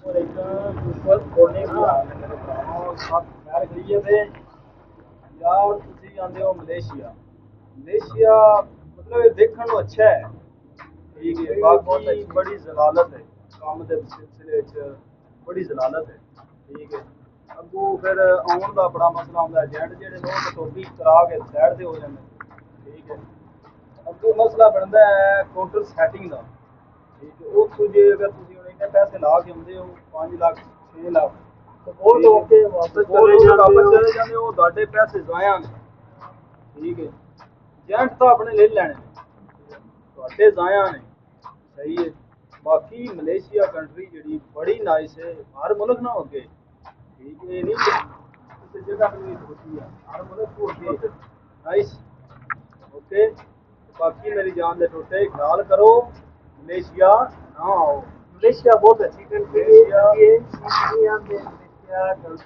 और एक गूगल खोलने की मेरे भरावां साथ खैर करिए थे यार तुसी आंदे हो मलेशिया मलेशिया मतलब ये देखने को अच्छा है ठीक है बाकी बड़ी जलालत है काम के सिलसिले बड़ी जलालत है ठीक है अगू फिर आउन का बड़ा मसला आता है जेंट जेह्ड़े लोग टोपी करा के साइड से हो जाते ठीक है अगू मसला बनता है काउंटर सैटिंग का ठीक है उस जे अगर तुसी हुण इन्ने पैसे ला के आंदे हो 5 लाख 6 लाख तो वो लोग के वापस चले जाते हो ਤੁਹਾਡੇ पैसे ਜ਼ਾਇਆ ने ठीक है जेंट तो अपने ले लैने ਤੁਹਾਡੇ ਜ਼ਾਇਆ ने सही है बाकी मलेशिया कंट्री जी बड़ी नाइस है हर मुल्क ना होगे ठीक है नहीं किसी जगह पे होती है हर मुल्क को होगी नाइस ओके बाकी मेरी जान दे टोटे ख्याल करो मलेशिया ना आओ मलेशिया बहुत अच्छी कंट्री है ये इंडिया में मलेशिया गलत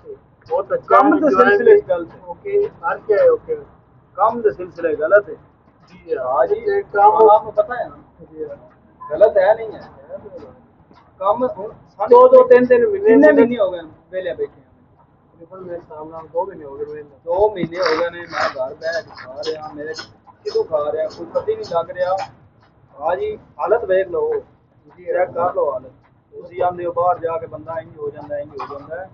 बहुत अच्छा कम के सिलसिले गलत है ओके हर क्या है ओके कम के सिलसिले गलत है जी हाँ जी काम आपको पता है ना गलत है नहीं है कम दो तीन तीन महीने महीने हो गए वेले बैठे तकरीबन मेरे सामने 2 महीने हो गए 2 महीने हो गए ने मैं घर बैठ खा रहा मेरे कितों खा रहा कोई पता ही नहीं लग रहा हाँ जी हालत देख लो चेक कर लो हालत तुम आते हो बाहर जाके बंदा इंज हो जाता है इंज हो जाता है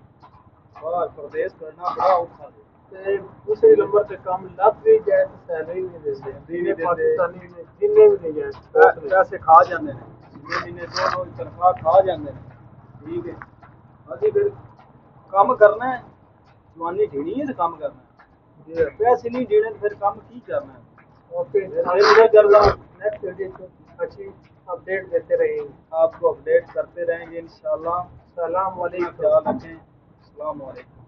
बाहर प्रदेश करना बड़ा औखा है ਤੇ दूसरे नंबर पे काम ਲੱਗ ਵੀ ਜਾਏ ਤਾਂ ਸੈਲਰੀ ਨਹੀਂ ਦਿੰਦੇ ਜਿੰਨੇ ਪਾਕਿਸਤਾਨੀ ਨੇ ਜਿੰਨੇ ਵੀ ਨੇ ਜਾਏ ਪੈਸੇ ਖਾ ਜਾਂਦੇ ਨੇ ਮਹੀਨੇ ਦੋ ਦੋ ਤਨਖਾਹ ਖਾ ਜਾਂਦੇ ਨੇ ਠੀਕ ਹੈ ਅਸੀਂ ਫਿਰ ਕੰਮ ਕਰਨਾ ਹੈ ਜਵਾਨੀ ਢੀਣੀ है तो काम करना है पैसे नहीं देने तो फिर काम की करना है ओके मैं कर रहा हूँ नेक्स्ट वीडियो अच्छी अपडेट देते रहेंगे आपको अपडेट करते रहेंगे इंशाल्लाह सलाम वालेकुम ख्याल रखें अस्सलाम वालेकुम